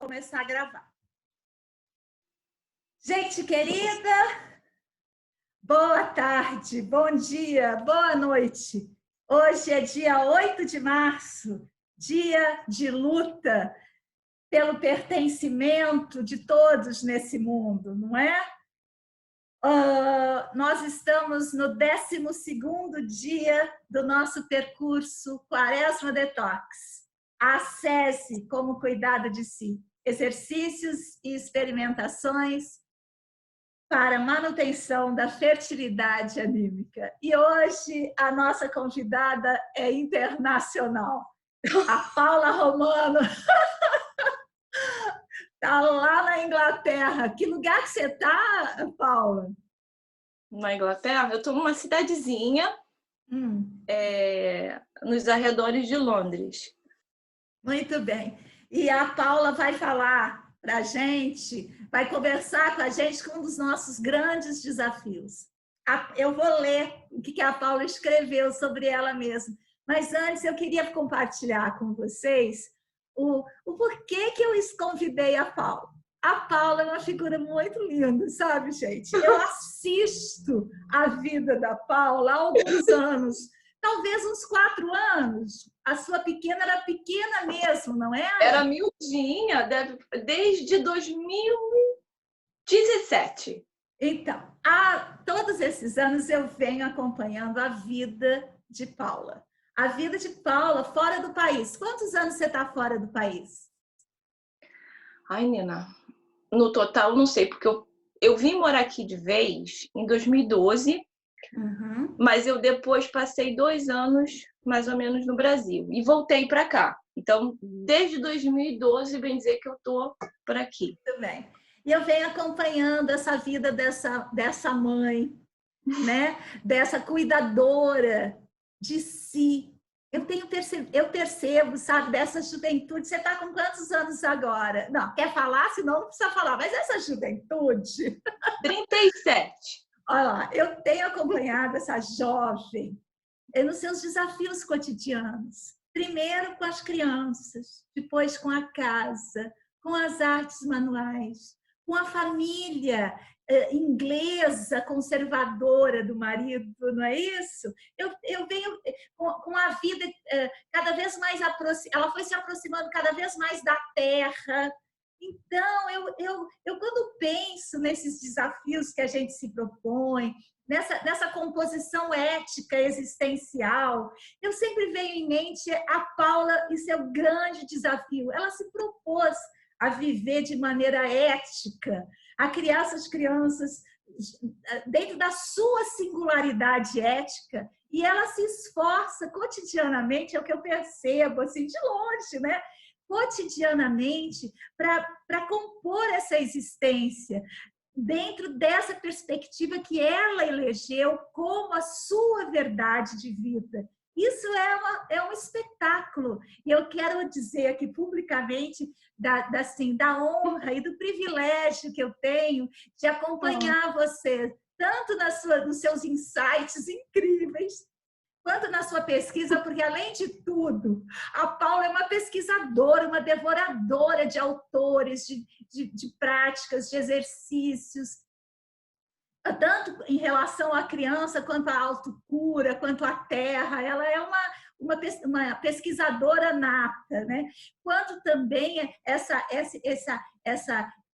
começar a gravar. Gente querida, boa tarde, bom dia, boa noite. Hoje é dia 8 de março, dia de luta pelo pertencimento de todos nesse mundo, não é? Nós estamos no 12º dia do nosso percurso Quaresma Detox. Acesse como cuidado de si, exercícios e experimentações para manutenção da fertilidade anímica. E hoje a nossa convidada é internacional, a Paula Romano. Está lá na Inglaterra. Que lugar que você está, Paula? Na Inglaterra? Eu estou numa cidadezinha nos arredores de Londres. Muito bem. E a Paula vai falar para a gente, vai conversar com a gente com um dos nossos grandes desafios. Eu vou ler o que a Paula escreveu sobre ela mesma. Mas antes eu queria compartilhar com vocês o porquê que eu convidei a Paula. A Paula é uma figura muito linda, sabe, gente? Eu assisto a vida da Paula há alguns anos, talvez uns 4 anos. A sua pequena era pequena mesmo, não era? Era miudinha, desde 2017. Então, há todos esses anos eu venho acompanhando a vida de Paula. A vida de Paula fora do país. Quantos anos você está fora do país? Ai, Nina, no total não sei, porque eu vim morar aqui de vez em 2012, mas eu depois passei 2 anos, mais ou menos, no Brasil e voltei para cá. Então, desde 2012, bem dizer que eu estou por aqui. Muito bem. E eu venho acompanhando essa vida dessa mãe, né? Dessa cuidadora de si. Eu percebo, sabe, dessa juventude. Você está com quantos anos agora? Não, quer falar? Senão não precisa falar. Mas essa juventude... 37. Olha lá, eu tenho acompanhado essa jovem nos seus desafios cotidianos. Primeiro com as crianças, depois com a casa, com as artes manuais, com a família inglesa conservadora do marido, não é isso? Eu venho com a vida cada vez mais ela foi se aproximando cada vez mais da terra. Então, eu quando penso nesses desafios que a gente se propõe, nessa composição ética existencial, eu sempre venho em mente a Paula e seu grande desafio. Ela se propôs a viver de maneira ética, a criar essas crianças dentro da sua singularidade ética, e ela se esforça cotidianamente, é o que eu percebo, assim, de longe, né? Cotidianamente, para compor essa existência, dentro dessa perspectiva que ela elegeu como a sua verdade de vida. Isso é um espetáculo. E eu quero dizer aqui publicamente da honra e do privilégio que eu tenho de acompanhar você, tanto nos seus insights incríveis, quanto na sua pesquisa, porque, além de tudo, a Paula é uma pesquisadora, uma devoradora de autores, de práticas, de exercícios, tanto em relação à criança, quanto à autocura, quanto à terra. Ela é uma pesquisadora nata, né? Quanto também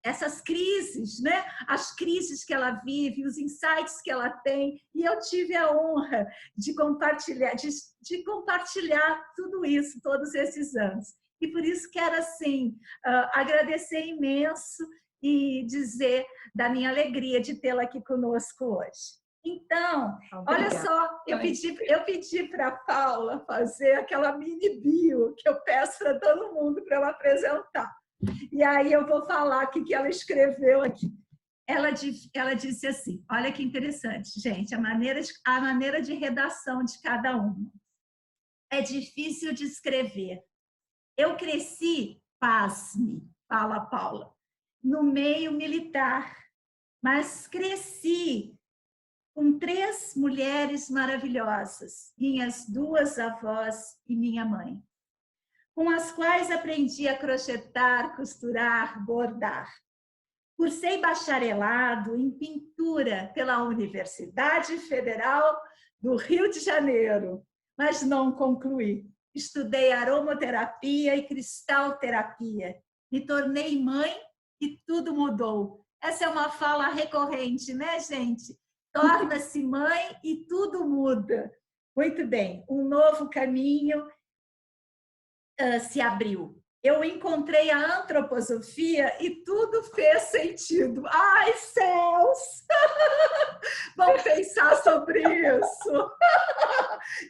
essas crises, né? As crises que ela vive, os insights que ela tem, e eu tive a honra de compartilhar tudo isso, todos esses anos. E por isso quero, assim, agradecer imenso e dizer da minha alegria de tê-la aqui conosco hoje. Então, olha só, eu pedi para a Paula fazer aquela mini bio que eu peço para todo mundo para ela apresentar. E aí eu vou falar o que ela escreveu aqui. Ela disse assim, olha que interessante, gente, a maneira de redação de cada uma. É difícil de escrever. Eu cresci, pasme, fala a Paula, no meio militar, mas cresci com 3 mulheres maravilhosas, minhas 2 avós e minha mãe. com as quais aprendi a crochetar, costurar, bordar. Cursei bacharelado em pintura pela Universidade Federal do Rio de Janeiro, mas não concluí. Estudei aromaterapia e cristalterapia. Me tornei mãe e tudo mudou. Essa é uma fala recorrente, né, gente? Torna-se mãe e tudo muda. Muito bem, um novo caminho se abriu. Eu encontrei a antroposofia e tudo fez sentido. Ai, céus! Vamos pensar sobre isso.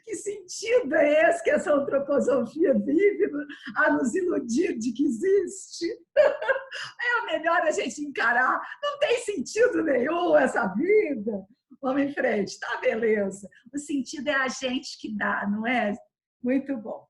Que sentido é esse que essa antroposofia vive a nos iludir de que existe? É melhor a gente encarar. Não tem sentido nenhum essa vida. Vamos em frente, tá? Beleza. O sentido é a gente que dá, não é? Muito bom.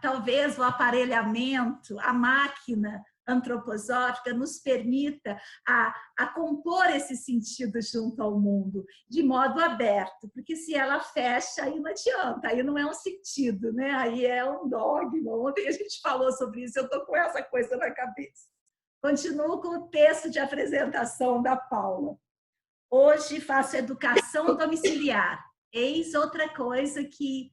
Talvez o aparelhamento, a máquina antroposófica nos permita a compor esse sentido junto ao mundo, de modo aberto, porque se ela fecha, aí não adianta, aí não é um sentido, né? Aí é um dogma. Ontem a gente falou sobre isso, eu estou com essa coisa na cabeça. Continuo com o texto de apresentação da Paula. Hoje faço educação domiciliar. Eis outra coisa que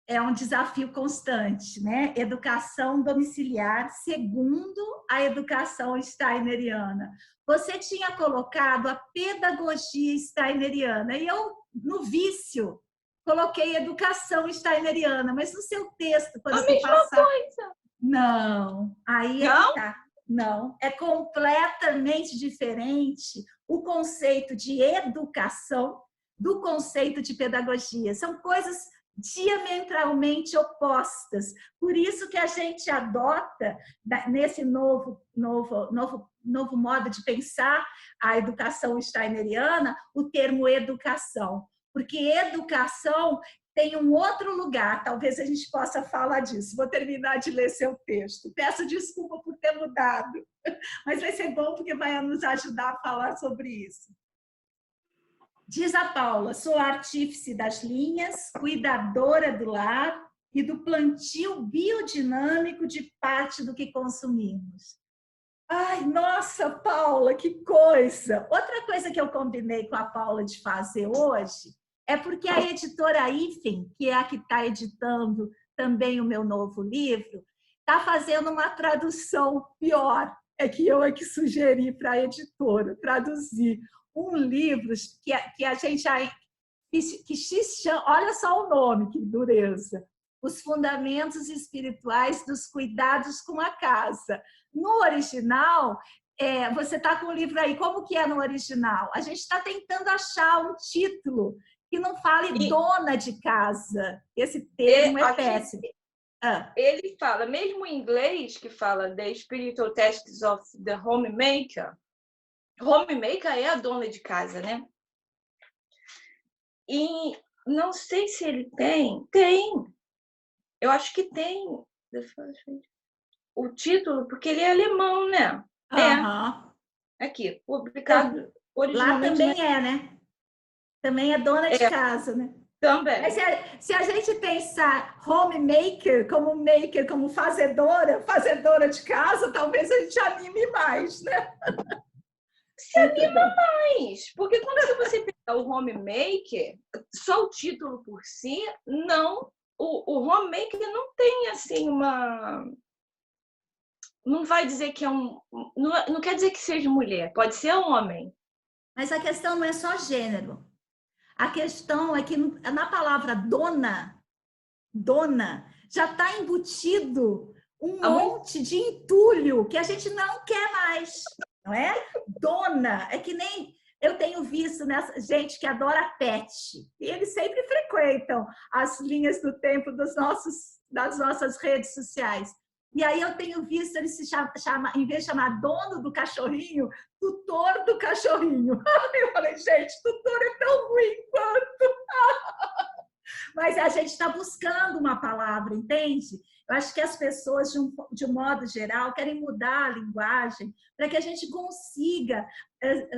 é um desafio constante, né? Educação domiciliar, segundo a educação steineriana. Você tinha colocado a pedagogia steineriana, e eu, no vício, coloquei educação steineriana, mas no seu texto, quando você passar... coisa. Não, aí é que tá. Não, é completamente diferente o conceito de educação do conceito de pedagogia. São coisas diametralmente opostas. Por isso que a gente adota, nesse novo modo de pensar a educação steineriana, o termo educação. Porque educação tem um outro lugar, talvez a gente possa falar disso. Vou terminar de ler seu texto. Peço desculpa por ter mudado, mas vai ser bom porque vai nos ajudar a falar sobre isso. Diz a Paula, sou artífice das linhas, cuidadora do lar e do plantio biodinâmico de parte do que consumimos. Ai, nossa, Paula, que coisa! Outra coisa que eu combinei com a Paula de fazer hoje é porque a editora IFEM, que é a que está editando também o meu novo livro, está fazendo uma tradução pior. É que sugeri para a editora traduzir um livro que a gente já... olha só o nome, que dureza. Os Fundamentos Espirituais dos Cuidados com a Casa. No original, você está com o livro aí, como que é no original? A gente está tentando achar um título que não fale dona de casa. Esse termo é péssimo. Ele fala, mesmo em inglês, que fala The Spiritual Tasks of the Homemaker. Homemaker é a dona de casa, né? E não sei se ele tem. Eu acho que tem o título, porque ele é alemão, né? Aqui, publicado originalmente. Lá também né? Também é dona de casa, né? Também. Mas se a gente pensar homemaker, como fazedora de casa, talvez a gente anime mais, né? Se anima mais, porque quando você pegar o homemaker, só o título por si, não, o homemaker não tem assim uma... Não vai dizer que é não quer dizer que seja mulher, pode ser homem. Mas a questão não é só gênero. A questão é que na palavra dona, já está embutido um monte de entulho que a gente não quer mais, não é? Dona, é que nem eu tenho visto nessa gente que adora pet, e eles sempre frequentam as linhas do tempo das nossas redes sociais. E aí eu tenho visto ele se chama, em vez de chamar dono do cachorrinho, tutor do cachorrinho. Eu falei, gente, tutor é tão ruim quanto. Mas a gente está buscando uma palavra, entende? Eu acho que as pessoas, de um modo geral, querem mudar a linguagem para que a gente consiga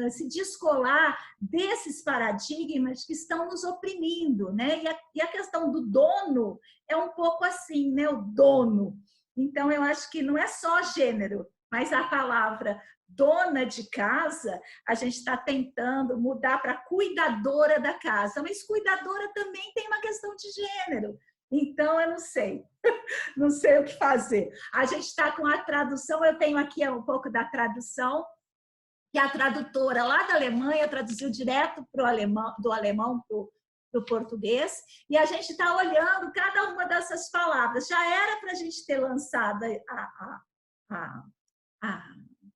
se descolar desses paradigmas que estão nos oprimindo, né? E a questão do dono é um pouco assim, né? O dono. Então, eu acho que não é só gênero, mas a palavra dona de casa, a gente está tentando mudar para cuidadora da casa, mas cuidadora também tem uma questão de gênero. Então, eu não sei, não sei o que fazer. A gente está com a tradução, eu tenho aqui um pouco da tradução, que a tradutora lá da Alemanha traduziu direto do alemão para o português, e a gente está olhando cada uma dessas palavras. Já era para a gente ter lançado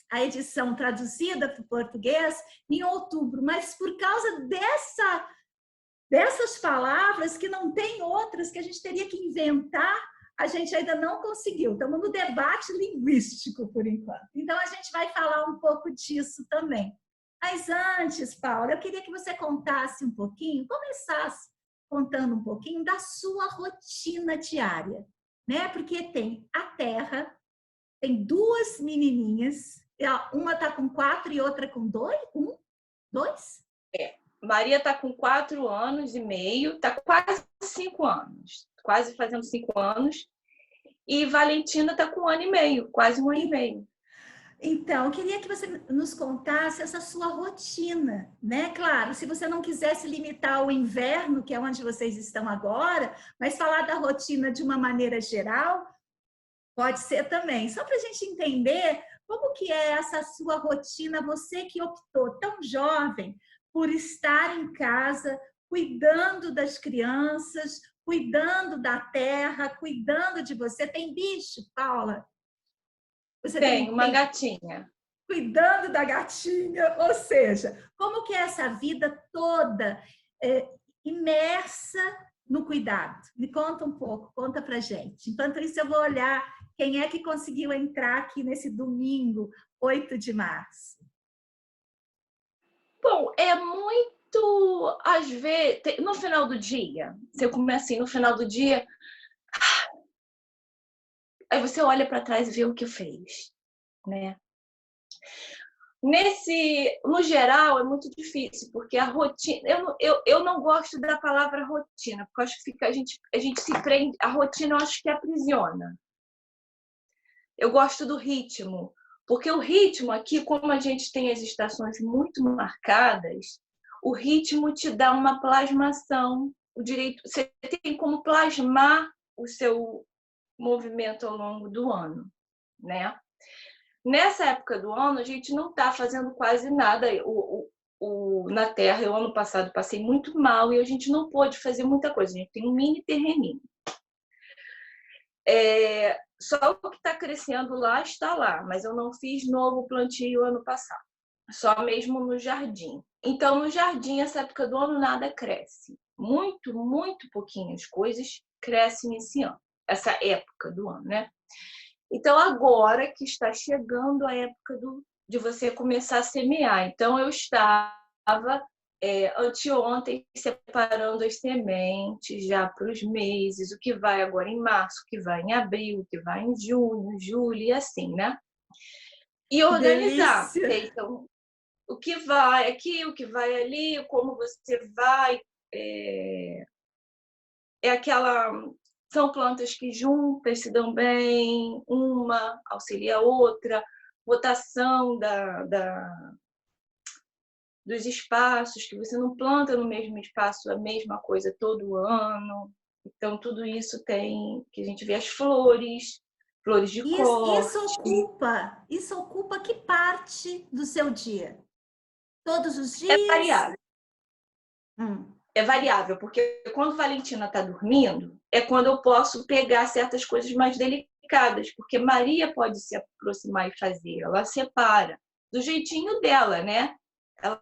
a edição traduzida para o português em outubro, mas por causa dessas palavras, que não tem outras, que a gente teria que inventar, a gente ainda não conseguiu. Estamos no debate linguístico, por enquanto. Então, a gente vai falar um pouco disso também. Mas antes, Paula, eu queria que você contasse um pouquinho, começasse contando um pouquinho da sua rotina diária, né? Porque tem a Terra, tem duas menininhas, uma está com 4 e outra com 2? 2? Maria está com 4 anos e meio, está quase 5 anos, quase fazendo 5 anos. E Valentina está com 1 ano e meio, quase 1 ano e meio. Então, eu queria que você nos contasse essa sua rotina, né? Claro, se você não quiser se limitar ao inverno, que é onde vocês estão agora, mas falar da rotina de uma maneira geral, pode ser também. Só para a gente entender como que é essa sua rotina, você que optou tão jovem por estar em casa, cuidando das crianças, cuidando da terra, cuidando de você. Tem bicho, Paula? Você tem uma gatinha. Cuidando da gatinha, ou seja, como que é essa vida toda imersa no cuidado? Me conta um pouco, conta pra gente. Enquanto isso, eu vou olhar quem é que conseguiu entrar aqui nesse domingo, 8 de março. Bom, é muito, às vezes, no final do dia, se eu começar assim, no final do dia, aí você olha para trás e vê o que fez, né? No geral, é muito difícil, porque a rotina... Eu não gosto da palavra rotina, porque eu acho que a gente se prende... A rotina eu acho que aprisiona. Eu gosto do ritmo, porque o ritmo aqui, como a gente tem as estações muito marcadas, o ritmo te dá uma plasmação, você tem como plasmar o seu movimento ao longo do ano, né? Nessa época do ano, a gente não está fazendo quase nada. Na Terra, eu ano passado passei muito mal e a gente não pôde fazer muita coisa. A gente tem um mini terreninho. Só o que está crescendo lá está lá, mas eu não fiz novo plantio ano passado. Só mesmo no jardim. Então, no jardim, essa época do ano, nada cresce. Muito, muito pouquinhas coisas crescem esse ano. Essa época do ano, né? Então, agora que está chegando a época de você começar a semear. Então, eu estava anteontem separando as sementes já para os meses, o que vai agora em março, o que vai em abril, o que vai em junho, julho e assim, né? E organizar. Então, o que vai aqui, o que vai ali, como você vai. São plantas que juntas se dão bem, uma auxilia a outra, rotação dos espaços, que você não planta no mesmo espaço a mesma coisa todo ano. Então, tudo isso tem, que a gente vê as flores de corte. Isso ocupa que parte do seu dia? Todos os dias? É variável. É variável, porque quando Valentina está dormindo, é quando eu posso pegar certas coisas mais delicadas, porque Maria pode se aproximar e fazer, ela separa, do jeitinho dela, né? Ela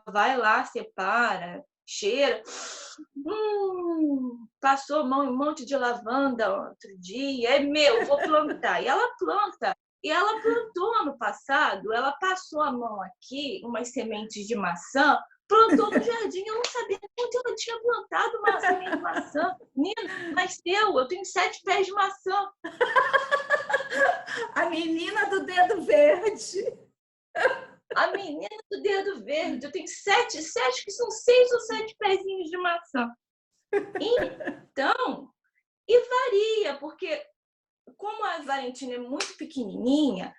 vai lá, separa, cheira. Passou a mão em um monte de lavanda outro dia, é meu, vou plantar. E ela planta E ela plantou ano passado, ela passou a mão aqui, umas sementes de maçã, plantou no jardim. Eu não sabia onde ela tinha plantado uma semente de maçã. Menina, nasceu, eu tenho 7 pés de maçã. A menina do dedo verde. A menina do dedo verde, eu tenho 7, acho que são 6 ou 7 pezinhos de maçã. Então, e varia, porque como a Valentina é muito pequenininha,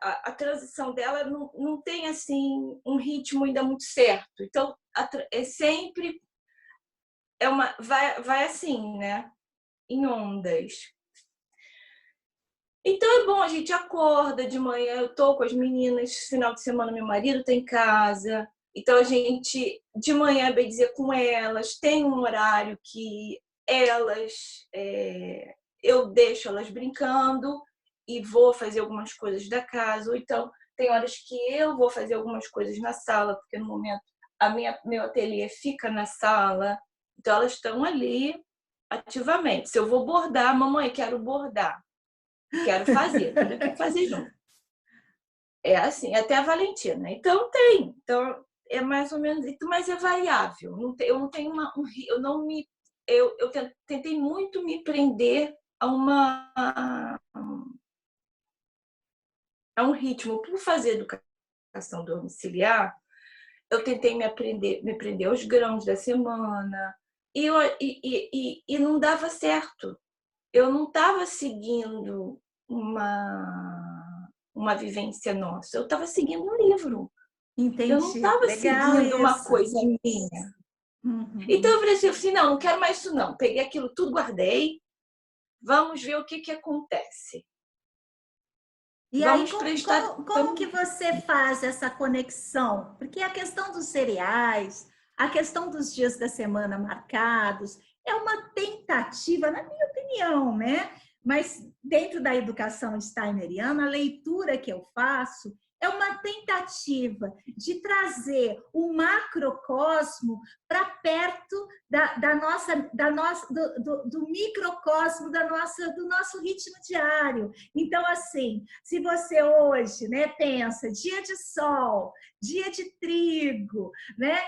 a transição dela não tem assim um ritmo ainda muito certo. Então, é sempre vai assim, né? Em ondas. Então é bom, a gente acorda de manhã, eu tô com as meninas, final de semana meu marido tá em casa, então a gente de manhã, bem dizer, com elas, tem um horário que eu deixo elas brincando e vou fazer algumas coisas da casa, ou então tem horas que eu vou fazer algumas coisas na sala, porque no momento meu ateliê fica na sala, então elas estão ali ativamente. Se eu vou bordar, mamãe, quero bordar. Quero fazer, tudo tem que fazer junto. É assim, até a Valentina. Então tem. Então é mais ou menos, mas é variável. Eu não tenho eu não me eu tentei muito me prender a um ritmo por fazer educação domiciliar. Eu tentei me prender aos grãos da semana e não dava certo. Eu não estava seguindo uma vivência nossa. Eu estava seguindo um livro. Eu não Entendi. estava Legal seguindo uma isso. coisa minha. Então Uhum. eu falei assim, não quero mais isso não. Peguei aquilo tudo, guardei. Vamos ver o que acontece. E aí, Vamos prestar como que você faz essa conexão? Porque a questão dos cereais, a questão dos dias da semana marcados, é uma tentativa, na minha opinião, né? Mas dentro da educação steineriana, a leitura que eu faço é uma tentativa de trazer o macrocosmo para perto do microcosmo do nosso ritmo diário. Então, assim, se você hoje, né, pensa dia de sol, dia de trigo, né,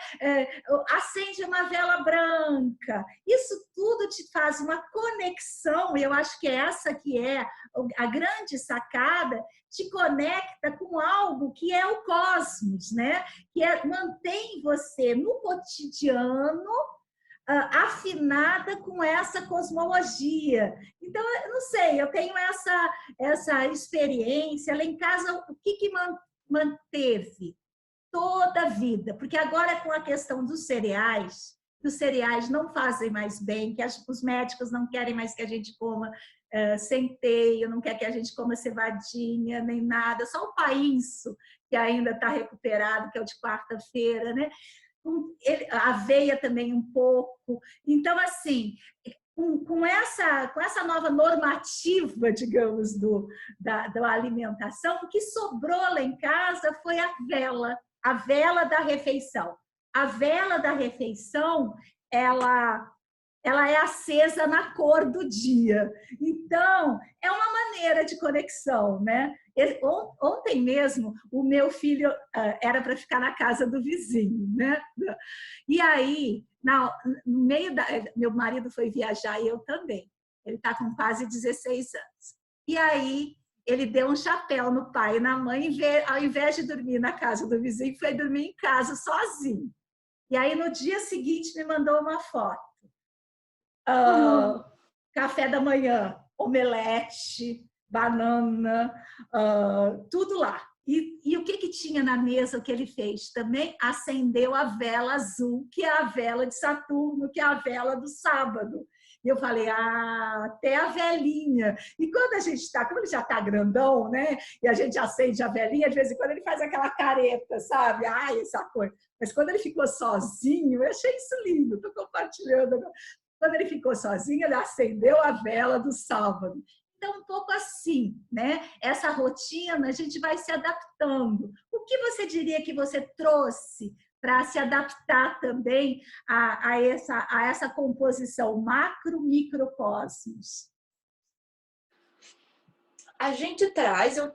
acende uma vela branca, isso tudo te faz uma conexão, e eu acho que é essa que é a grande sacada, te conecta com algo que é o cosmos, né? Mantém você no cotidiano afinada com essa cosmologia. Então, eu não sei, eu tenho essa experiência. Lá em casa, o que manteve toda a vida? Porque agora, com a questão dos cereais, que os cereais não fazem mais bem, que os médicos não querem mais que a gente coma centeio, não quer que a gente coma cevadinha, nem nada, só o painço, que ainda está recuperado, que é o de quarta-feira, né? A aveia também um pouco. Então, assim, com essa nova normativa, digamos, da alimentação, o que sobrou lá em casa foi a vela da refeição. A vela da refeição, ela é acesa na cor do dia. Então, é uma maneira de conexão, né? Ontem mesmo, o meu filho era para ficar na casa do vizinho, né? E aí, no meio meu marido foi viajar e eu também. Ele está com quase 16 anos. E aí, ele deu um chapéu no pai e na mãe, ao invés de dormir na casa do vizinho, foi dormir em casa sozinho. E aí, no dia seguinte, me mandou uma foto. Café da manhã, omelete, banana, tudo lá. E o que tinha na mesa, o que ele fez? Também acendeu a vela azul, que é a vela de Saturno, que é a vela do sábado. E eu falei, até a velinha. E quando a gente está, como ele já está grandão, né? E a gente acende a velinha, de vez em quando ele faz aquela careta, sabe? Ai, essa coisa. Mas quando ele ficou sozinho, eu achei isso lindo, estou compartilhando agora. Quando ele ficou sozinho, ele acendeu a vela do sábado. Então, um pouco assim, né? Essa rotina, a gente vai se adaptando. O que você diria que você trouxe para se adaptar também a essa composição macro-microcosmos? A gente traz, a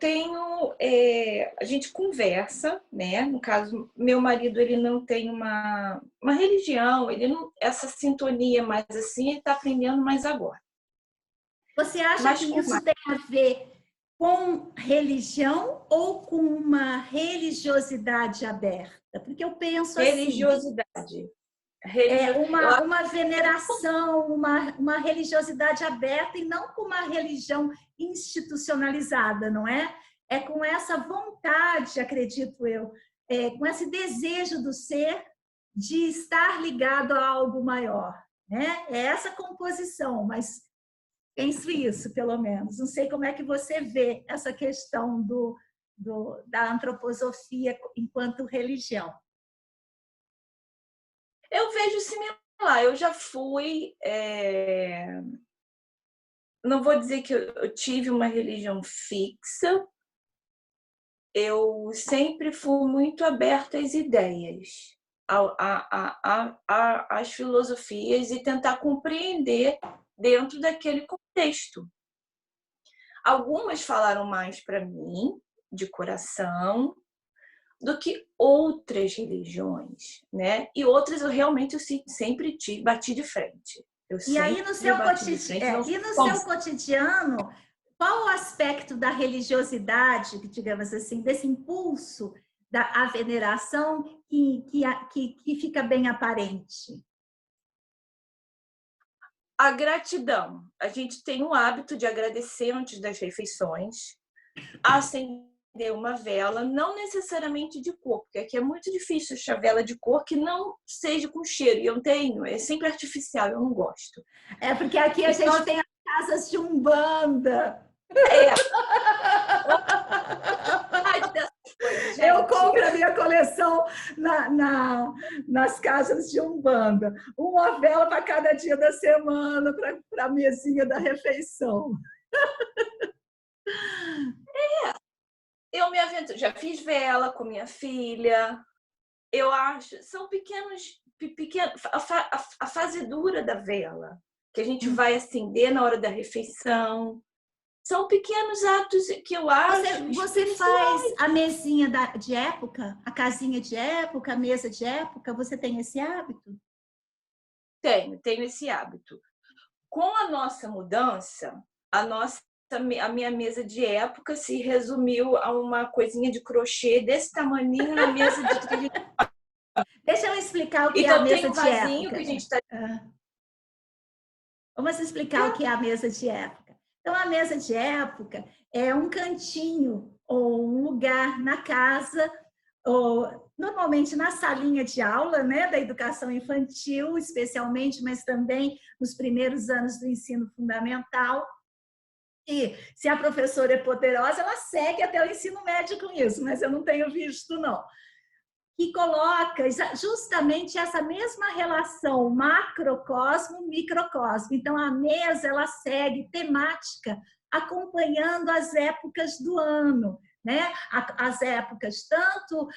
gente conversa, né? No caso, meu marido, ele não tem uma religião, ele não, essa sintonia mais assim, ele está aprendendo mais agora. Você acha Mas que isso tem a ver com religião ou com uma religiosidade aberta? Porque eu penso assim... Religiosidade. Uma veneração, uma religiosidade aberta e não com uma religião institucionalizada, não é? É com essa vontade, acredito eu, com esse desejo do ser de estar ligado a algo maior, né? É essa composição, mas penso isso, pelo menos. Não sei como é que você vê essa questão da antroposofia enquanto religião. Eu vejo similar. Eu já fui... Não vou dizer que eu tive uma religião fixa. Eu sempre fui muito aberta às ideias, às filosofias e tentar compreender dentro daquele contexto. Algumas falaram mais para mim, de coração, do que outras religiões, né? E outras eu realmente sempre bati de frente. E aí no seu cotidiano, qual o aspecto da religiosidade, digamos assim, desse impulso da veneração que fica bem aparente? A gratidão. A gente tem o hábito de agradecer antes das refeições, acender uma vela, não necessariamente de cor, porque aqui é muito difícil achar vela de cor que não seja com cheiro, e eu tenho, é sempre artificial, eu não gosto. É porque aqui a gente tem as casas de Umbanda. Eu compro a minha coleção nas casas de Umbanda. Uma vela para cada dia da semana, para a mesinha da refeição. Eu me aventuro, já fiz vela com minha filha. Eu acho, são pequenos a fazedura da vela, que a gente vai acender na hora da refeição. São pequenos atos que eu acho... Você faz a mesinha de época, a casinha de época, a mesa de época? Você tem esse hábito? Tenho esse hábito. Com a nossa mudança, a minha mesa de época se resumiu a uma coisinha de crochê desse tamaninho na mesa de... Deixa eu explicar o que é a mesa de época. Que a gente tá... Vamos explicar o que é a mesa de época. Então, a mesa de época é um cantinho ou um lugar na casa, ou normalmente na salinha de aula, né, da educação infantil, especialmente, mas também nos primeiros anos do ensino fundamental. E se a professora é poderosa, ela segue até o ensino médio com isso, mas eu não tenho visto, não. Que coloca justamente essa mesma relação macrocosmo-microcosmo. Então, a mesa ela segue temática, acompanhando as épocas do ano, né? As épocas tanto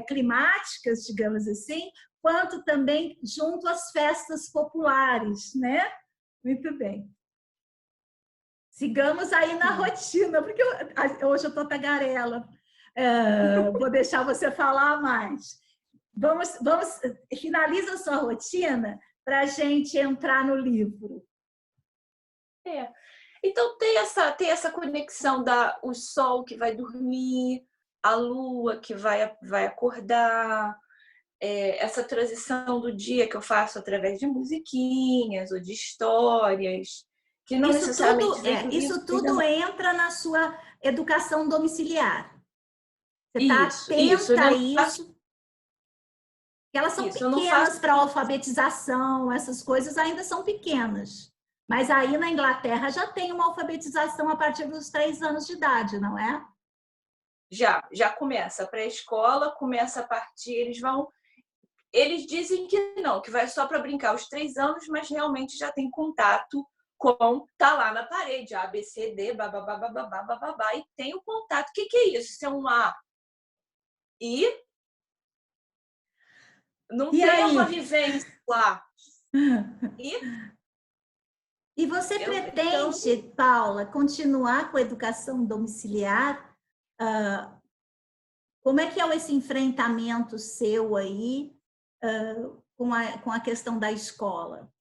climáticas, digamos assim, quanto também junto às festas populares, né? Muito bem. Sigamos aí na rotina, porque hoje eu estou tagarela. Vou deixar você falar mais. Vamos finaliza a sua rotina para a gente entrar no livro. Então tem essa conexão o sol que vai dormir, a lua que vai acordar, essa transição do dia que eu faço através de musiquinhas ou de histórias, que não necessariamente... Isso tudo entra na sua educação domiciliar. Você está atenta a isso. Elas são pequenas para alfabetização, essas coisas ainda são pequenas. Mas aí na Inglaterra já tem uma alfabetização a partir dos 3 anos de idade, não é? Já começa. A pré-escola começa a partir, eles dizem que não, que vai só para brincar aos 3 anos, mas realmente já tem contato tá lá na parede, A, B, C, D, babá, e tem o contato. O que é isso? Isso é um A. E não tem uma vivência lá. E você pretende, Paula, continuar com a educação domiciliar? Como é que é esse enfrentamento seu aí com a questão da escola?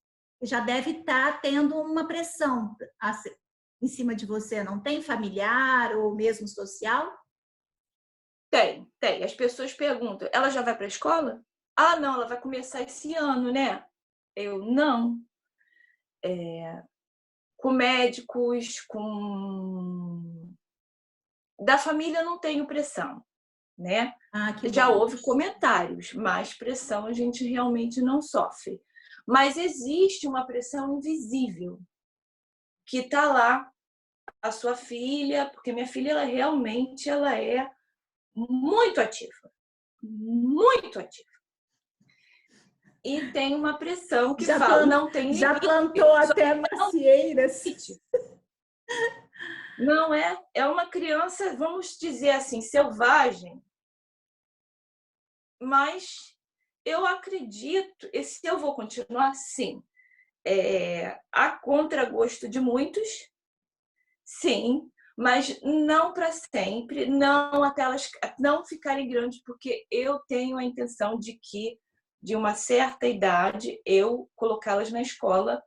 Já deve estar tendo uma pressão em cima de você, não tem? Familiar ou mesmo social? Tem. As pessoas perguntam, ela já vai para a escola? Ah, não, ela vai começar esse ano, né? Eu, não. Com médicos, da família não tenho pressão, né? Já houve comentários, mas pressão a gente realmente não sofre. Mas existe uma pressão invisível que está lá, a sua filha, porque minha filha ela é muito ativa, muito ativa. E tem uma pressão que fala, não tem limite. Já plantou até macieiras. Não é uma criança, vamos dizer assim, selvagem, mas eu acredito, e se eu vou continuar, sim, a contragosto de muitos, sim, mas não para sempre, não até elas não ficarem grandes, porque eu tenho a intenção de que, de uma certa idade, eu colocá-las na escola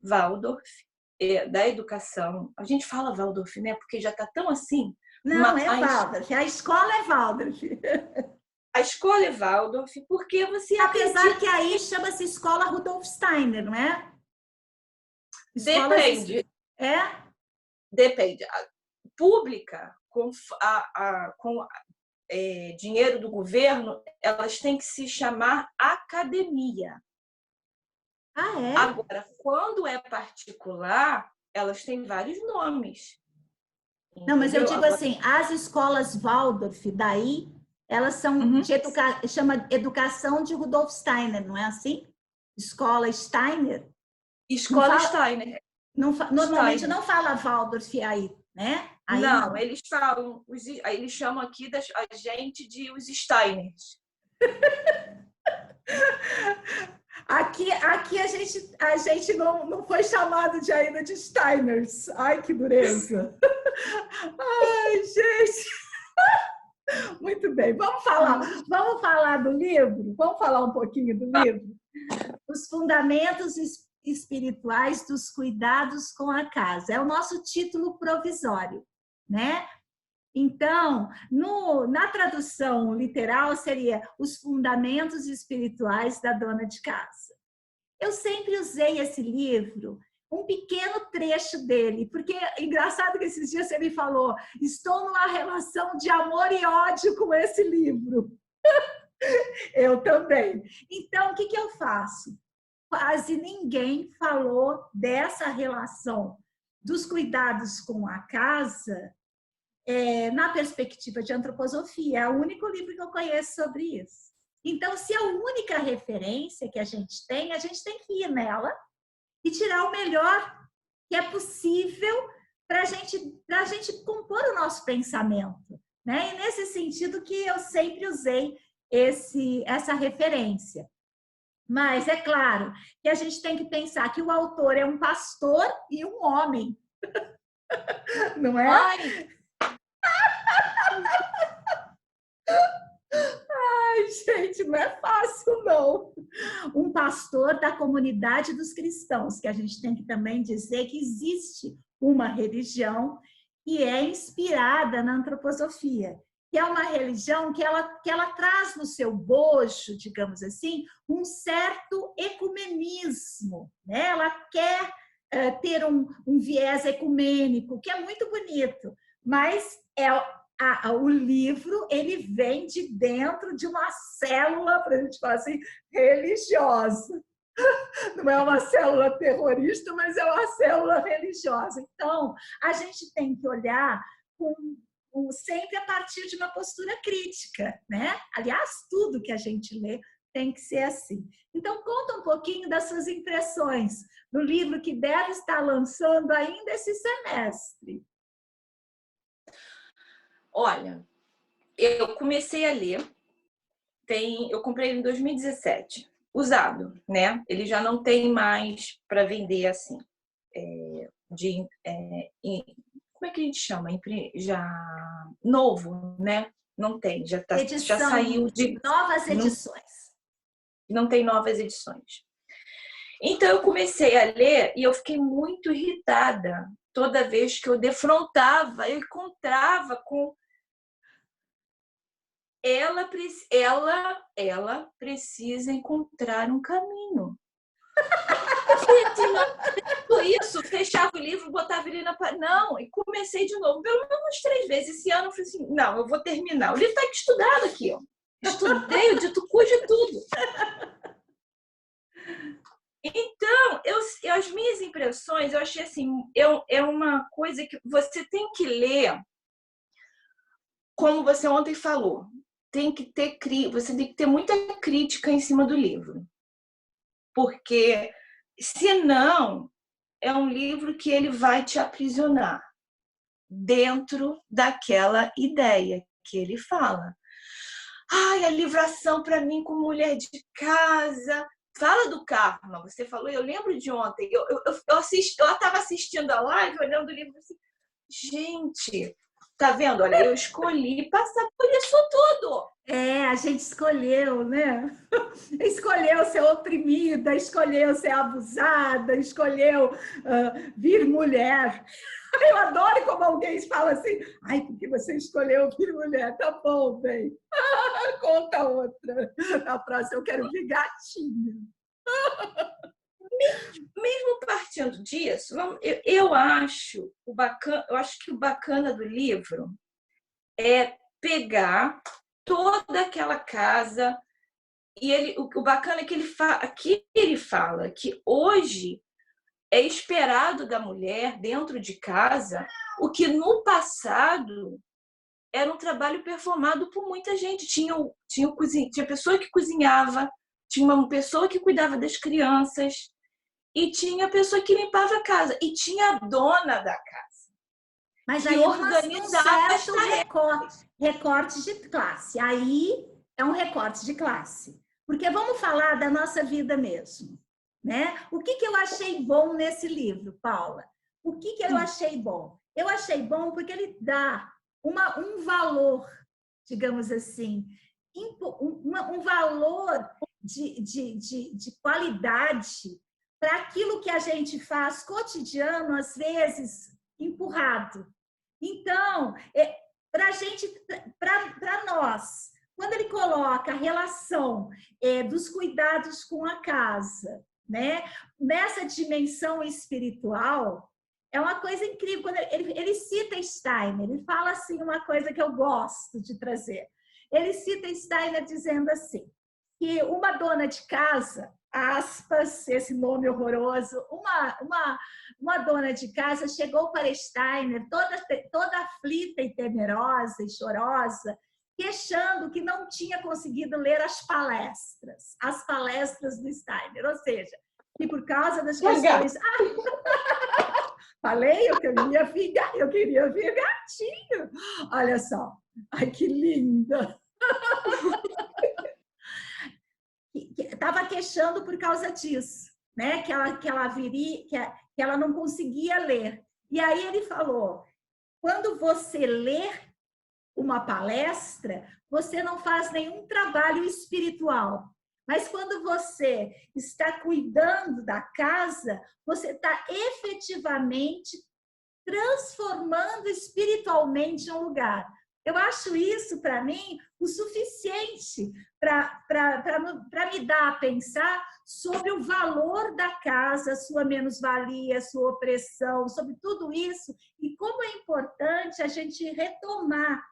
Waldorf, da educação. A gente fala Waldorf, né? Porque já está tão assim. Não, é Waldorf. A escola é Waldorf. A escola é Waldorf, porque você Apesar acredita... que aí chama-se escola Rudolf Steiner, não é? Depende. Depende. A pública, com dinheiro do governo, elas têm que se chamar academia. Ah, é? Agora, quando é particular, elas têm vários nomes. Não, mas eu digo assim, as escolas Waldorf, daí, elas são chama educação de Rudolf Steiner, não é assim? Escola Steiner? Escola Steiner. Normalmente Steiner. não fala Waldorf aí, né? Aí não, eles falam, eles chamam aqui a gente de os Steiners. Aqui a gente não foi chamado ainda de Steiners. Ai, que dureza. Ai, gente. Muito bem, vamos falar do livro? Vamos falar um pouquinho do livro? Os Fundamentos Espirituais dos Cuidados com a Casa. É o nosso título provisório, né? Então, na tradução literal, seria Os Fundamentos Espirituais da Dona de Casa. Eu sempre usei esse livro, um pequeno trecho dele, porque é engraçado que esses dias você me falou, estou numa relação de amor e ódio com esse livro. Eu também. Então, o que eu faço? Quase ninguém falou dessa relação dos cuidados com a casa na perspectiva de antroposofia. É o único livro que eu conheço sobre isso. Então, se é a única referência que a gente tem que ir nela e tirar o melhor que é possível para a gente compor o nosso pensamento, né? E nesse sentido que eu sempre usei essa referência. Mas é claro que a gente tem que pensar que o autor é um pastor e um homem. Não é? Ai, gente, não é fácil, não. Um pastor da comunidade dos cristãos, que a gente tem que também dizer que existe uma religião que é inspirada na antroposofia, que é uma religião que ela traz no seu bojo, digamos assim, um certo ecumenismo, né? Ela quer ter um viés ecumênico, que é muito bonito, mas o livro ele vem de dentro de uma célula, para a gente falar assim, religiosa. Não é uma célula terrorista, mas é uma célula religiosa. Então, a gente tem que olhar sempre a partir de uma postura crítica, né? Aliás, tudo que a gente lê tem que ser assim. Então, conta um pouquinho das suas impressões do livro que deve estar lançando ainda esse semestre. Olha, eu comecei a ler, eu comprei ele em 2017, usado, né? Ele já não tem mais para vender assim. como é que a gente chama? Já novo, né? Não tem, já saiu de novas edições. Não tem novas edições. Então eu comecei a ler e eu fiquei muito irritada toda vez que eu defrontava, eu encontrava com ela precisa encontrar um caminho. Isso, fechava o livro, botava ele na parede. Não, e comecei de novo, pelo menos 3 vezes. Esse ano eu falei assim, não, eu vou terminar. O livro está estudado aqui, ó. Estudei o dito cujo e tudo. Então, as minhas impressões, eu achei assim, é uma coisa que você tem que ler, como você ontem falou, você tem que ter muita crítica em cima do livro. Porque, senão, é um livro que ele vai te aprisionar dentro daquela ideia que ele fala. Ai, a livração para mim como mulher de casa. Fala do karma, você falou, eu lembro de ontem, eu estava assistindo a live, olhando o livro assim, gente, tá vendo? Olha, eu escolhi passar por isso tudo. A gente escolheu, né? Escolheu ser oprimida, escolheu ser abusada, escolheu vir mulher. Eu adoro como alguém fala assim, ai, porque você escolheu vir mulher, tá bom, bem. Conta outra. Na próxima eu quero vir gatinha. Mesmo partindo disso, eu acho que o bacana do livro é pegar toda aquela casa e o bacana é que ele fala que hoje é esperado da mulher dentro de casa o que no passado era um trabalho performado por muita gente. Tinha pessoa que cozinhava, tinha uma pessoa que cuidava das crianças e tinha a pessoa que limpava a casa e tinha a dona da casa. Mas aí organizava recorte de classe. Aí é um recorte de classe. Porque vamos falar da nossa vida mesmo, né? O que eu achei bom nesse livro, Paula? O que eu achei bom? Eu achei bom porque ele dá um valor, digamos assim, um valor de qualidade para aquilo que a gente faz cotidiano, às vezes empurrado. Então, para nós, quando ele coloca a relação dos cuidados com a casa, né, nessa dimensão espiritual, é uma coisa incrível. Quando ele cita Steiner, ele fala assim uma coisa que eu gosto de trazer. Ele cita Steiner dizendo assim, que uma dona de casa, aspas, esse nome horroroso, uma dona de casa chegou para Steiner toda aflita e temerosa e chorosa, queixando que não tinha conseguido ler as palestras do Steiner, ou seja, que por causa das questões... Falei eu queria ver gatinho. Olha só, ai que linda. Estava queixando por causa disso, né? Que ela não conseguia ler. E aí ele falou: quando você lê uma palestra, você não faz nenhum trabalho espiritual. Mas quando você está cuidando da casa, você está efetivamente transformando espiritualmente um lugar. Eu acho isso, para mim, o suficiente para me dar a pensar sobre o valor da casa, sua menos-valia, sua opressão, sobre tudo isso, e como é importante a gente retomar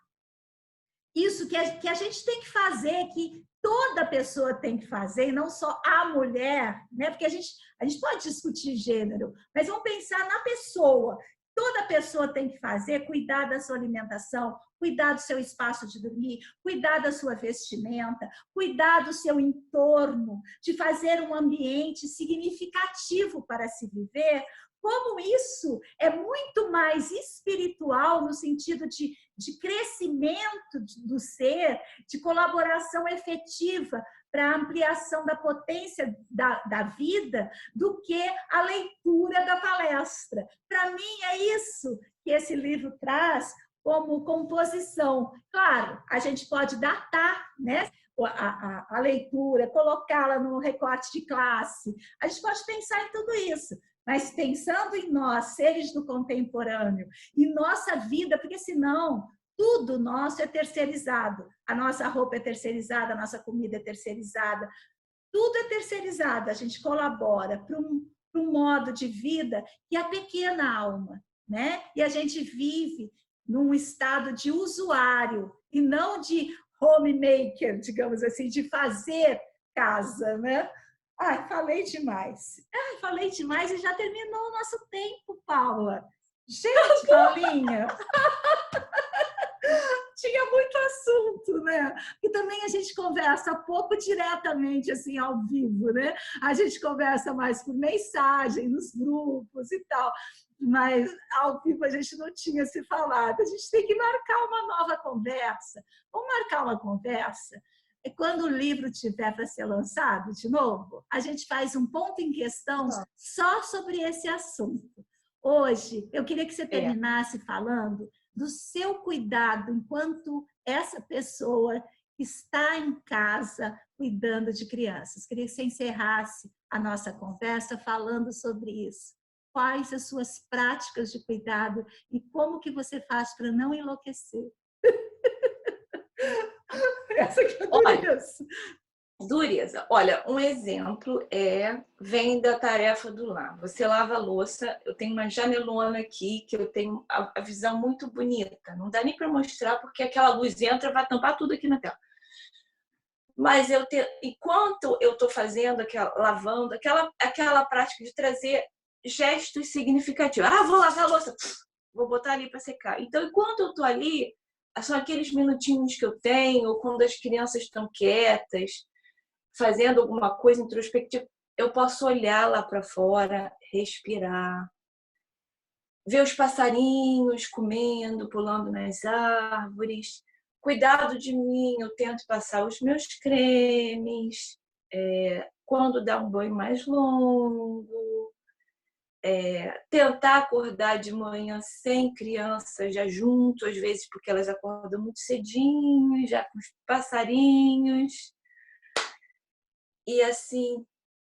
isso que a gente tem que fazer, que toda pessoa tem que fazer, e não só a mulher, né? Porque a gente pode discutir gênero, mas vamos pensar na pessoa. Toda pessoa tem que fazer, cuidar da sua alimentação, cuidar do seu espaço de dormir, cuidar da sua vestimenta, cuidar do seu entorno, de fazer um ambiente significativo para se viver. Como isso é muito mais espiritual no sentido de crescimento do ser, de colaboração efetiva para a ampliação da potência da vida do que a leitura da palestra. Para mim, é isso que esse livro traz como composição. Claro, a gente pode datar, né, a leitura, colocá-la no recorte de classe, a gente pode pensar em tudo isso, mas pensando em nós, seres do contemporâneo, e nossa vida, porque senão tudo nosso é terceirizado. A nossa roupa é terceirizada, a nossa comida é terceirizada, tudo é terceirizado. A gente colabora para um modo de vida que é a pequena alma, né? E a gente vive num estado de usuário e não de homemaker, digamos assim, de fazer casa, né? Ai, falei demais. Ai, falei demais e já terminou o nosso tempo, Paula. Gente, Paulinha, tinha muito assunto, né? E também a gente conversa pouco diretamente, assim, ao vivo, né? A gente conversa mais por mensagem, nos grupos e tal. Mas ao vivo a gente não tinha se falado. A gente tem que marcar uma nova conversa. Vamos marcar uma conversa? E quando o livro tiver para ser lançado de novo, a gente faz um ponto em questão só sobre esse assunto. Hoje, eu queria que você terminasse falando do seu cuidado enquanto essa pessoa está em casa cuidando de crianças. Queria que você encerrasse a nossa conversa falando sobre isso. Quais as suas práticas de cuidado e como que você faz para não enlouquecer? Essa que é a dureza. Dureza. Olha, um exemplo vem da tarefa do lar. Você lava a louça, eu tenho uma janelona aqui que eu tenho a visão muito bonita. Não dá nem para mostrar porque aquela luz entra, vai tampar tudo aqui na tela. Mas enquanto eu estou fazendo lavando, aquela prática de trazer gestos significativos. Ah, vou lavar a louça, vou botar ali para secar. Então, enquanto eu estou ali, são aqueles minutinhos que eu tenho, quando as crianças estão quietas, fazendo alguma coisa introspectiva, eu posso olhar lá para fora, respirar, ver os passarinhos comendo, pulando nas árvores. Cuidado de mim, eu tento passar os meus cremes, quando dá um banho mais longo, tentar acordar de manhã sem criança já junto, às vezes porque elas acordam muito cedinho, já com os passarinhos. E assim,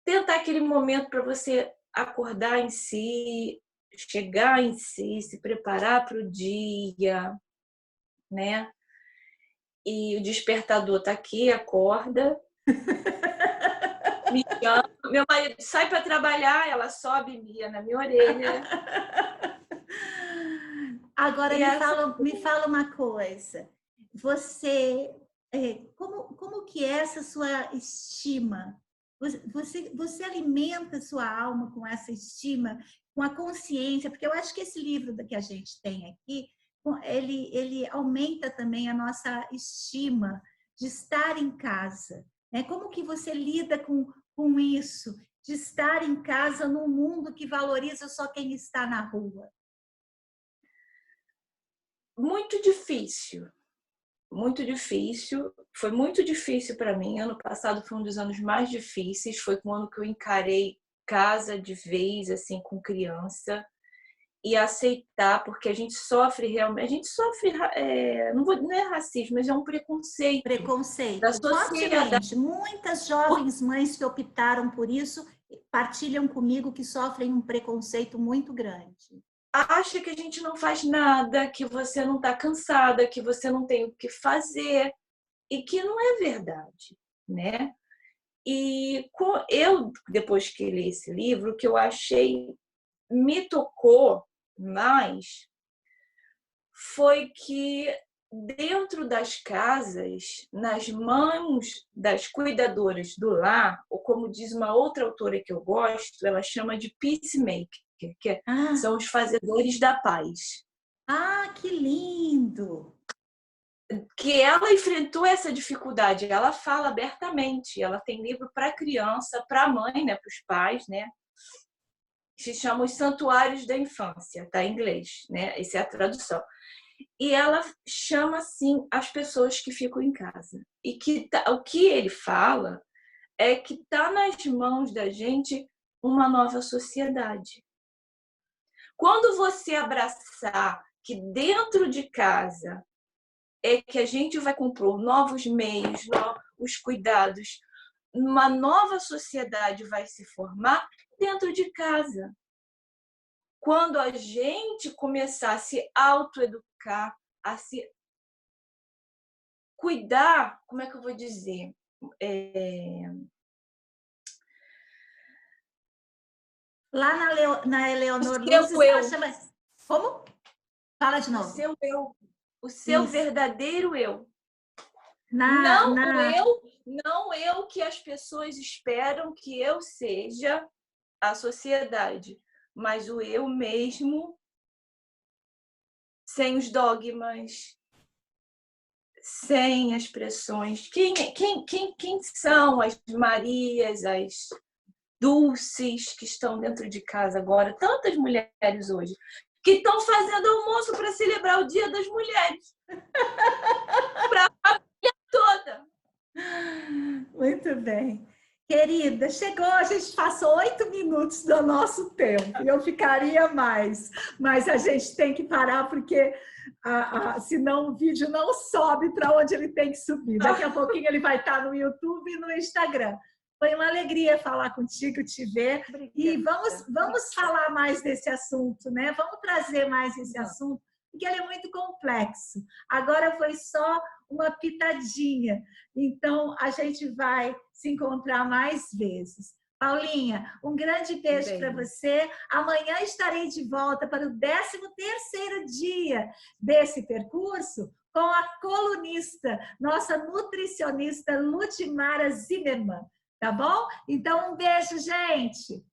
tentar aquele momento para você acordar em si, chegar em si, se preparar para o dia, né? E o despertador tá aqui, acorda, me chama. Meu marido sai para trabalhar, ela sobe e mia na minha orelha. Agora me fala uma coisa. Você, como que é essa sua estima? Você alimenta sua alma com essa estima, com a consciência, porque eu acho que esse livro que a gente tem aqui, ele aumenta também a nossa estima de estar em casa. Né? Como que você lida com isso, de estar em casa num mundo que valoriza só quem está na rua? Muito difícil, muito difícil. Foi muito difícil para mim. Ano passado foi um dos anos mais difíceis. Foi o ano que eu encarei casa de vez, assim, com criança. E aceitar, porque a gente sofre realmente, a gente sofre, não é racismo, mas é um preconceito. Da sociedade. Fortemente. Muitas jovens mães que optaram por isso partilham comigo que sofrem um preconceito muito grande. Acha que a gente não faz nada, que você não está cansada, que você não tem o que fazer, e que não é verdade, né? E eu, depois que li esse livro, o que eu achei me tocou mais foi que dentro das casas, nas mãos das cuidadoras do lar, ou como diz uma outra autora que eu gosto, ela chama de peacemaker, que são os fazedores da paz. Ah, que lindo! Que ela enfrentou essa dificuldade, ela fala abertamente, ela tem livro para criança, para mãe, né, para os pais, né? Se chama Os Santuários da Infância, tá em inglês, né? Essa é a tradução. E ela chama assim as pessoas que ficam em casa. E que o que ele fala é que está nas mãos da gente uma nova sociedade. Quando você abraçar que dentro de casa é que a gente vai compor novos meios, os cuidados, uma nova sociedade vai se formar dentro de casa. Quando a gente começar a se autoeducar, a se cuidar, como é que eu vou dizer? Lá na Eleonor Luzes, ela chama... Como? Fala de novo. O seu eu. O seu Isso. Verdadeiro eu. Não eu que as pessoas esperam que eu seja a sociedade, mas o eu mesmo, sem os dogmas, sem as pressões. Quem são as Marias, as Dulces que estão dentro de casa agora? Tantas mulheres hoje que estão fazendo almoço para celebrar o Dia das Mulheres. Para a família toda. Muito bem. Querida, chegou, a gente passou 8 minutos do nosso tempo. Eu ficaria mais, mas a gente tem que parar porque senão o vídeo não sobe para onde ele tem que subir. Daqui a pouquinho ele vai estar no YouTube e no Instagram. Foi uma alegria falar contigo, te ver. Obrigada. E vamos falar mais desse assunto, né? Vamos trazer mais esse assunto, porque ele é muito complexo. Agora foi só uma pitadinha. Então, a gente vai se encontrar mais vezes. Paulinha, um grande beijo para você. Amanhã estarei de volta para o 13º dia desse percurso com a colunista, nossa nutricionista Ludmara Zimmermann. Tá bom? Então, um beijo, gente!